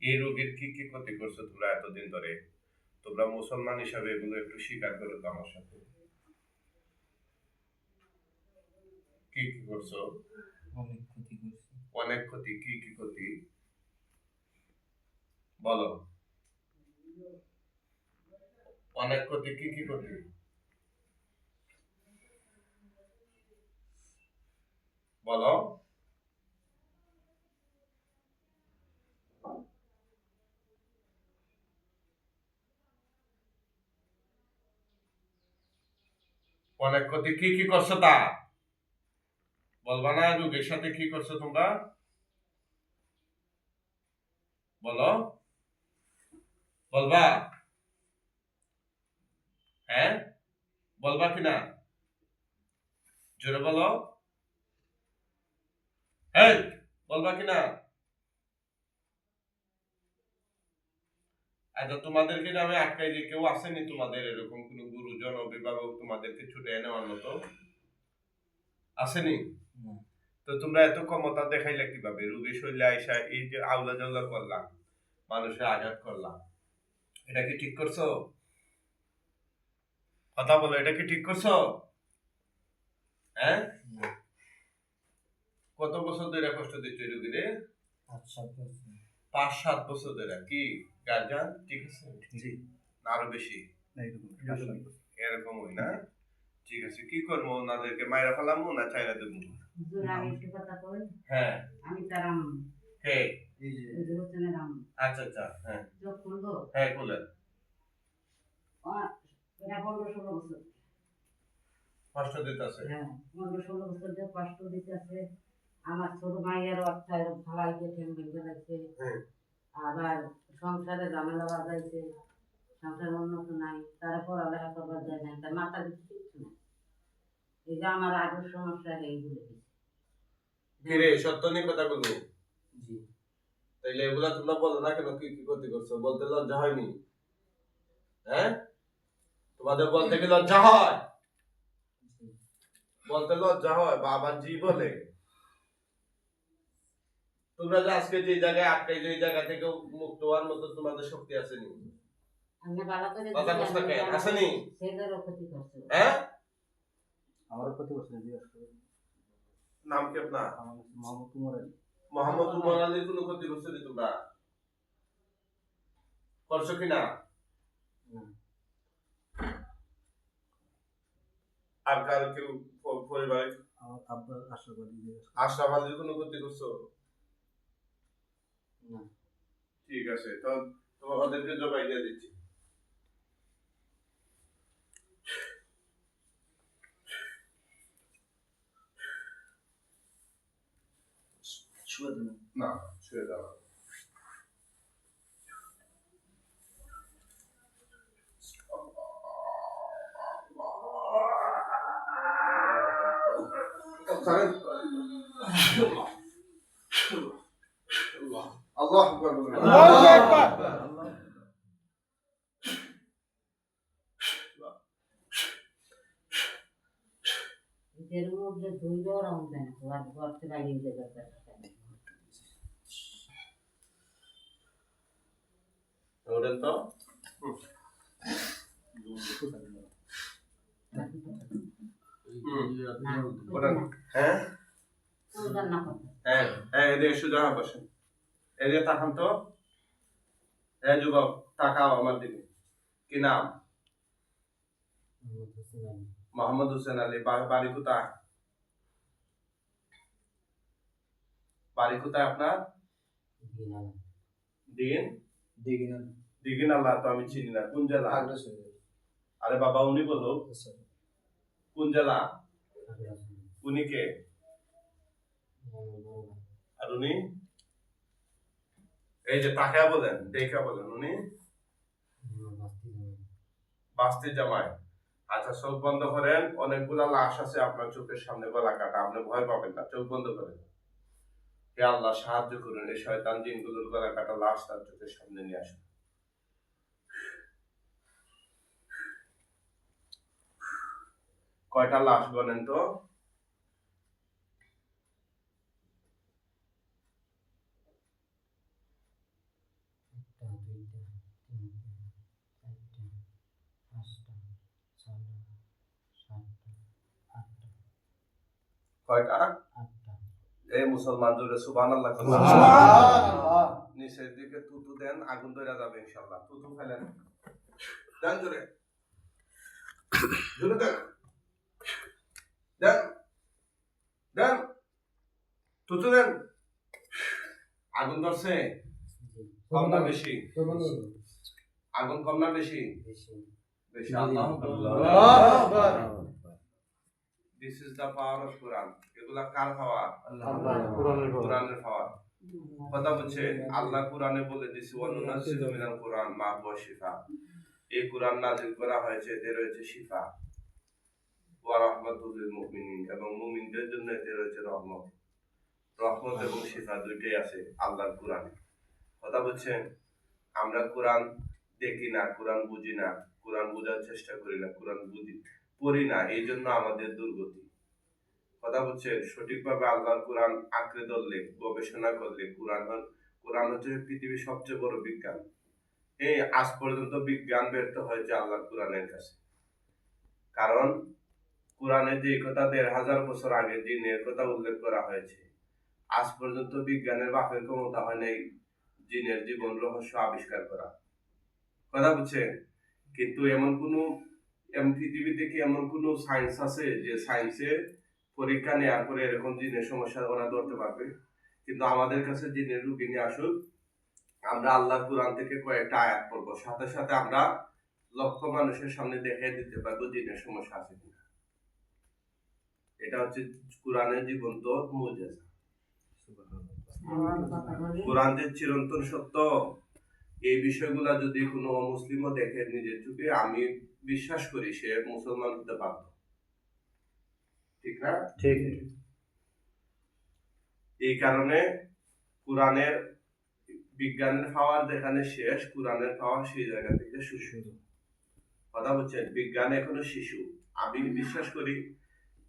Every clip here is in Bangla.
এই রোগের কি কি ক্ষতি করছো তোমরা এতদিন ধরে? তোমরা মুসলমান হিসাবে এগুলো একটু স্বীকার করো তো আমার সাথে। কি কি করছো? অনেক ক্ষতি করছি। অনেক ক্ষতি, কি কি ক্ষতি বলো? অনেক ক্ষতি, কি কি ক্ষতি বলো? অনেক ক্ষতি কি কি করছো তা বলবা না? রোগের সাথে কি করছো তোমরা বলো? বলবা? হ্যাঁ, বলবা কিনা? জোরে বলো। এই, বলবা কিনা? আচ্ছা, তোমাদেরকে যে আমি আটকাই দিই, কেউ আসেনি তোমাদের এরকম কোন গুরুজন অভিভাবক তোমাদেরকে ছুটে এনে মতো আসেনি? তো তোমরা এত ক্ষমতা দেখাইলে কিভাবে? রোগী শৈলে আইসা এই যে আউলা জাউলা করলাম, মানুষের আঘাত করলাম, এটা কি ঠিক করছো? কথা বলো, এটা কি ঠিক করছো? হ্যাঁ, কত বছর ধরে কষ্ট দিচ্ছে রোগীরে? 5-7 বছর। 5-7 বছর ধরে কি গার্জিয়ান ঠিক আছে? জি, না আরো বেশি? এরকম হই না? ঠিক আছে, কি করবো? ওনাদেরকে মাইরা ফেলামো না চাইরা দেবো? আমি একটু কথা কই। হ্যাঁ, আমি তার আম্মু। কে? এই যে হোসেনের আম্মু। আচ্ছা আচ্ছা, হ্যাঁ চোখ খুলবো? হ্যাঁ খুলেন। এটা 15-16 বছর। কষ্ট দিতেছে? হ্যাঁ, 15-16 বছর ধরে কষ্ট দিতেছে। আমার ছোট মাইয়েরও একটা এরকম ফালাই দিয়ে ঠ্যাং ভেঙে গেছে। আবার সংসারে ঝামেলা বাজাইছে, সংসার উন্নত নাই, তারপর লেখা করবার যায় না, তার মাথার কিছু কিচ্ছু নাই। এই যে আমার আগের সমস্যা এইগুলো কিরে সত্য নেই কথাগুলো? জি। তাইলে এগুলা তোমরা বলো না কেন? কি কি ক্ষতি করছো বলতে লজ্জা হয়নি? হ্যাঁ, তোমাদের বলতে কি লজ্জা হয়? বলতে লজ্জা হয়? বাবা জি বলে? তোমরা যে আজকে যে জায়গায় আটকাই, যে জায়গা থেকে মুক্ত হওয়ার মতো তোমাদের শক্তি আছে নি? আমি ভালো করে কথা কষ্ট কেন আসেনি? সেদেরও ক্ষতি করছে। হ্যাঁ, আমারও ক্ষতি করছে। জিজ্ঞাসা করে নাম কি আপনার? আমার নাম মোহাম্মদ উমর আলী। মোহাম্মদ উমর আলীর কোনো ক্ষতি করছো নি তোমরা? করছো কিনা? আর কার কেউ পরিবারে? আমার আব্বা আশরাফ আলী। আশরাফ আলীর কোনো ক্ষতি করছো? না। ঠিক আছে, তো তোমাদেরকে জবাই দিয়ে দিচ্ছি। শুয়ে দিন। না, শুয়ে দাও। আল্লাহ আকবার। আল্লাহু আকবার। এর মধ্যে দুইবার আমাদের ঘর করতে লাগিয়ে দেবে। ওরেন তো হ্যাঁ হ্যাঁ হ্যাঁ, এদিকে সোজা হয়ে বসেন। এদিকে তাকান তো। হ্যাঁ যুবক, তাকাও আমার দিকে। কি নাম? মোহাম্মদ হোসেন আলী। বাড়ি কোথায়? বাড়ি কোথায় আপনার? দিন দিঘিন আল্লাহ তো আমি চিনি না। কোন জেলা? আরে বাবা উনি বলো। কোন জেলা? উনি কে? আর উনি? এই যে তাকায়া বলেন, দেখা বলেন। উনি বাস্তি জামাই। আচ্ছা, চোখ বন্ধ করেন। অনেকগুলা লাশ আছে আপনার চোখের সামনে, গলা কাটা। আপনি ভয় পাবেন না, চোখ বন্ধ করেন। হে আল্লাহ, সাহায্য করুন। এই শয়তান জিনগুলোর গলা কাটা লাশ তার চোখের সামনে নিয়ে আসুন। কয়টা লাশ গনেন তো? দুইটা, তিনটা, চারটা, পাঁচটা, ছয়টা, সাতটা, আটটা, কয়টা? 8টা। এই মুসলমান জোরে সুবহানাল্লাহ বলেন। সুবহানাল্লাহ। নিচের দিকে তুতু দেন, আগুন ধরে যাবে ইনশাআল্লাহ। তুতু ফেলেন, দেন জোরে, জোরে দেন, দেন, দেন, তুতু দেন। আগুন ধরছে? জি, কম না বেশি? বেশি, আগুন কম না বেশি? বেশি। বেশি। আল্লাহু আকবার। আল্লাহু আকবার। This is the power of Quran. এগুলা কার পাওয়ার? কোরআনের পাওয়ার। কথা হচ্ছে আল্লাহ কোরআনে বলে দিয়েছে ওয়ানুনাজ্জিলু মিনাল কোরআন মা হুয়া শিফা। এই কোরআন নাযিল করা হয়েছে, এতে রয়েছে শিফা ওয়া রাহমাতুল লিল মুমিনিন, এবং মুমিনদের জন্য এতে রয়েছে রহমত। রহমত এবং শিফা দুইটাই আছে আল্লাহর কোরআনে। কথা বলছেন, আমরা কোরআন দেখি না, কোরআন বুঝি না, কোরআন বোঝার চেষ্টা করি না, কোরআন পড়ি না, এই জন্য আমাদের দুর্গতি। কথা বলছে সঠিকভাবে আল্লাহর কোরআন আঁকড়ে ধরলে, গবেষণা করলে, কোরআন হচ্ছে পৃথিবীর সবচেয়ে বড় বিজ্ঞান। এই আজ পর্যন্ত বিজ্ঞান ব্যর্থ হয়েছে আল্লাহর কোরআনের কাছে। কারণ কোরআনে যে কথা ১৫০০ বছর আগে জিনের কথা উল্লেখ করা হয়েছে, আজ পর্যন্ত বিজ্ঞানের বাপের ক্ষমতা হয় নাই জিনের জীবন রহস্য আবিষ্কার করা। কথা বুঝছে? কিন্তু পৃথিবীতে কি এমন কোন সায়েন্স আছে যে সায়েন্সে পরীক্ষা নেওয়ার পরে এরকম জিনের সমস্যা ওরা ধরতে পারবে? কিন্তু আমাদের কাছে জিনের রুগী নিয়ে আসুক, আমরা আল্লাহর কোরআন থেকে কয়েকটা আয়াত পড়বো, সাথে সাথে আমরা লক্ষ মানুষের সামনে দেখিয়ে দিতে পারবো জিনের সমস্যা আছে কিনা। এটা হচ্ছে কোরআনের জীবন্ত মুজিজা। কোরআন যে চিরন্তন সত্য, এই বিষয়গুলা যদি কোনো অমুসলিমও দেখে নিজের চোখে, আমি বিশ্বাস করি সে মুসলমান হতে বাধ্য। ঠিক না? ঠিক। এই কারণে কোরআনের বিজ্ঞানের পাওয়ার যেখানে শেষ, কোরআনের পাওয়ার সেই জায়গা থেকে শুরু। কথা হচ্ছে বিজ্ঞান এখনো শিশু। আমি বিশ্বাস করি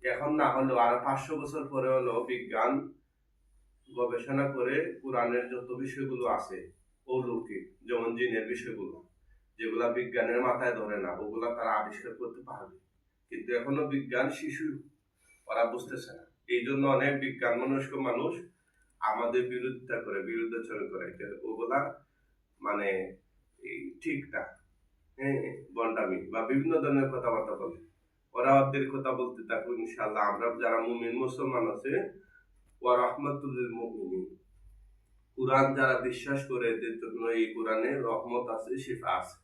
এখন না হলেও আরো 500 বছর পরে হলেও বিজ্ঞান গবেষণা করে কোরআনের যত বিষয়গুলো আছে অলৌকিক, যেমন জিনের বিষয়গুলো, যেগুলা বিজ্ঞানের মাথায় ধরে না, ওগুলা তারা আবিষ্কার করতে পারবে। কিন্তু এখনো বিজ্ঞান শিশু, ওরা বুঝতেছে না। এই জন্য অনেক বিজ্ঞান মনস্ক মানুষ আমাদের বিরোধিতা করে, বিরুদ্ধাচরণ করে, ওগুলা মানে ঠিক না, বন্ডামি বা বিভিন্ন ধরনের কথাবার্তা বলে। ওরা ওদের কথা বলতে থাকুন, ইনশাআল্লাহ আমরা যারা মুমিন মুসলমান আছে, ওয়া রাহমাতুল লিল মুমিনিন, কোরআন যারা বিশ্বাস করে এদের জন্য এই কোরআনে রহমত আছে, শিফা আছে।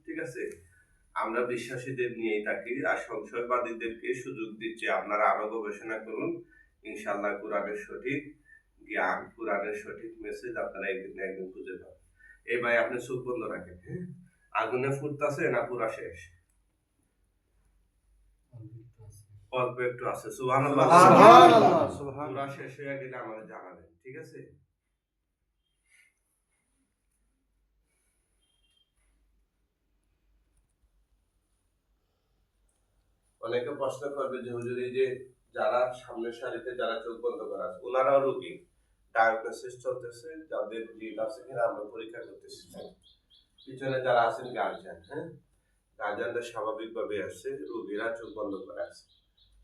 ঠিক আছে? আমরা বিশ্বাসীদের নিয়েই থাকি, আর সংশয়বাদীদেরকে সুযোগ দিচ্ছি আপনারা আরো গবেষণা করুন। ইনশাআল্লাহ কোরআনের সঠিক জ্ঞান, কোরআনের সঠিক মেসেজ আপনারা একদিন না একদিন খুঁজে পাবেন। এই ভাই আপনি চোখ বন্ধ রাখেন, হ্যাঁ? আগুনে ফুটতাছে না পুরা শেষ? অল্প একটু আছে। সুবহানাল্লাহ। পুরা শেষ হয়ে গেলে আমাদের জানাবেন, ঠিক আছে? অনেকে প্রশ্ন করবে যে হুজুর, এই যে যারা সামনের সারিতে যারা চোখ বন্ধ করা আছে, ওনারাও রোগী, ডায়াগনোসিস চলতেছে, যাদের ব্লিড আছে কিনা আমরা পরীক্ষা করতেছি। পিছনে যারা আছেন গার্জিয়ান, হ্যাঁ, গার্জিয়ানরা স্বাভাবিকভাবে আসছে, রোগীরা চোখ বন্ধ করে আছে,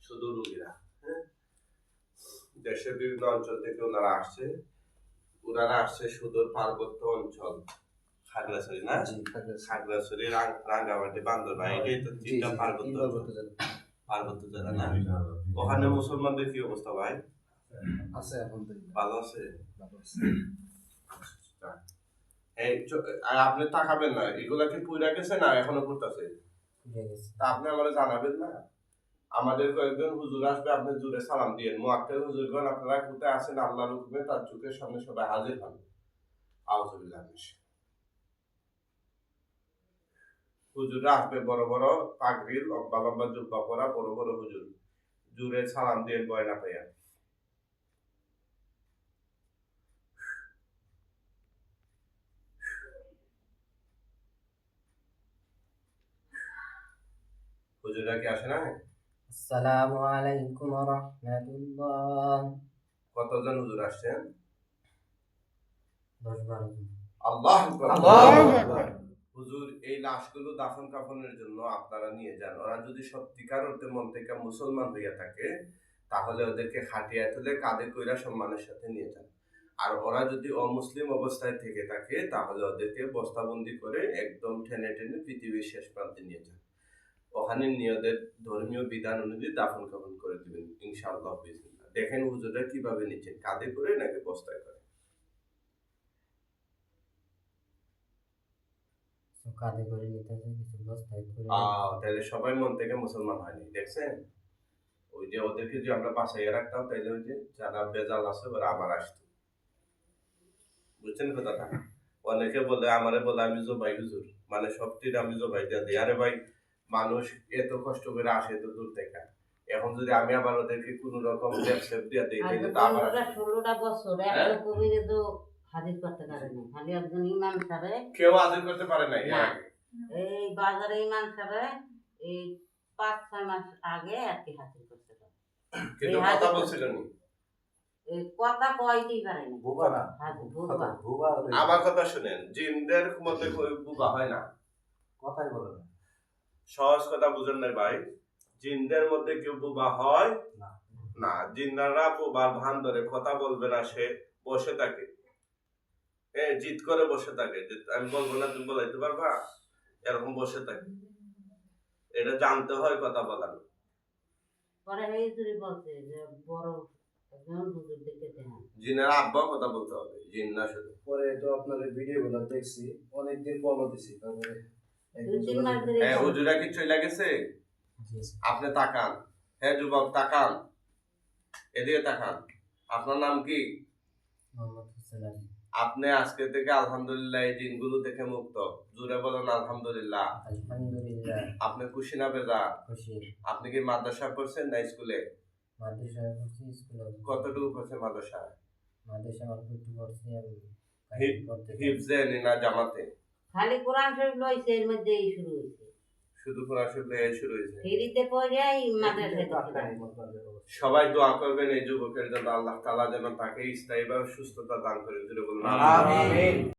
শুধু রোগীরা, হ্যাঁ। দেশের বিভিন্ন অঞ্চল থেকে ওনারা আসছে সুদূর পার্বত্য অঞ্চল, খাগড়াছড়ি না, খাগড়াছড়ি, রাঙ্গামাটি, বান্দরবান, এটাই তো তিনটা পার্বত্য জেলা না? ওখানে মুসলমানদের কি অবস্থা ভাই? আছে আলহামদুলিল্লাহ, ভালো আছে? আপনি তাকাবেন না, এগুলা কি পুইরা গেছে না এখনো পড়তেছে? তা আপনি আমাদের জানাবেন না? আমাদের কয়েকজন হুজুর আসবে, আপনি জোরে সালাম দিয়েন। মুআক্কেল হুজুরগণ আপনারা কোথায় আছেন, আল্লাহর হুকুমে তার চোখের সামনে সবাই হাজির হন। আউযুবিল্লাহ। হুজুররা আসবে, বড় বড় পাগড়ি, লম্বা লম্বা জুব্বা পরা বড় বড় হুজুর, জোরে সালাম দিয়েন ভয় না পাইয়া। হুজুররা কি আসে না? আসসালামু আলাইকুম ওয়া রাহমাতুল্লাহ। কতজন হুজুর আসছেন? 10-12 জন। আল্লাহ আল্লাহু আকবার। হুজুর এই লাশগুলো দাফন কাফনের জন্য আপনারা নিয়ে যান। ওরা যদি সত্যিকার অর্থে মন থেকে মুসলমান হইয়া থাকে তাহলে ওদেরকে খাটিয়া তুলে কাঁধে কইরা সম্মানের সাথে নিয়ে যান। আর ওরা যদি অমুসলিম অবস্থায় থেকে থাকে তাহলে ওদেরকে বস্তাবন্দি করে একদম টেনে টেনে পৃথিবীর শেষ প্রান্তে নিয়ে যান। ওখানে নিয়ে ওদের ধর্মীয় বিধান অনুযায়ী দাফন কাফন করে দিবেন ইনশাআল্লাহ বিসমিল্লাহ। দেখেন হুজুররা কিভাবে নিচ্ছেন, কাঁধে করে নাকি বস্তায় করে। কাঁধে করে নিতেছে, কিছু বস্তায় করে তাহলে সবাই মন থেকে মুসলমান হয়নি, দেখছেন? ওই যে ওদেরকে যে আমরা বাসায় রাখতাম তাইলে ওই যে যারা বেজাল আছে ওরা আবার আসতো, বুঝছেন কথাটা? অনেকে বলে আমারে বলে আমি জবাই হুজুর, মানে সবটির আমি জবাই দিয়ে দিই। আরে ভাই, মানুষ এত কষ্ট করে আসে এত দূর থেকে, এখন যদি আমি আবার ওদেরকে কোন রকম লেপ দিয়ে দিই আজ তাহলে তো আবার 15-16টা বছর একটা কবিরে তো হাজির করতে পারেনি, খালি একজন ইমাম সাহেব কেউ হাজির করতে পারে নাই এর না। আগে। এই বাজারে ইমাম সাহেব এই 5-6 মাস আগে আর কি হাজির করতে পারে। কিন্তু এই কথা হাজির বলছিল নি। এই কথা কয়তেই পারেনি। বুবা না। হাজির বুঝবা বুবা আমার কথা শুনেন, জিনদের মধ্যে কেউ বুবা হয় না। কথাই বলে না। সহজ কথা বুঝেন নাই ভাই, জিনদের মধ্যে কেউ বুবা হয় না। না। জিন্নারা বুবার ভান ধরে কথা বলবে না, সে বসে থাকে, জিদ করে বসে থাকে যে আমি বলবো না তুমি বলাইতে পারবা, এরকম বসে থাকে। এটা জানতে হয় কথা বলানো। পরে এই জুড়ি বলছে যে বড় একজন হুজুর দেখে দেন জিনের আব্বা কথা বলতে হবে, জিন না শুধু। পরে তো আপনার ভিডিও গুলো দেখছি, অনেকদিন কলও দিছি, তারপরে 2-3 মাস ধরে হ্যাঁ, হুজুরা কি চলে গেছে? জি আপনি তাকান, হ্যাঁ যুবক তাকান, এদিকে তাকান। আপনার নাম কি? মোহাম্মদ হোসেন আলী। আপনি আজকে থেকে আলহামদুলিল্লাহ এই জিনগুলো থেকে মুক্ত। জোরে বলেন আলহামদুলিল্লাহ। আলহামদুলিল্লাহ। আপনি খুশি না বেজা? খুশি। আপনি কি মাদ্রাসা করছেন না স্কুলে? মাদ্রাসায় পড়ছি, স্কুলে কতটুকু করছেন মাদ্রাসা? মাদ্রাসায় অল্প একটু পড়ছি, আমি পড়তে হিফজে না জামাতে? খালি কোরআন শরীফ লইছে এর মধ্যেই শুরু হইছে। শুধু কোরআন শরীফ শুরু হয়েছে। ফেরিতে পড়ে মাদ্রাসায় গেছিলাম। সবাই দোয়া করবেন এই যুবকের জন্য, আল্লাহ তাআলা যেন তাকে স্থায়ীভাবে সুস্থতা দান করেন। জোরে বলুন আমিন।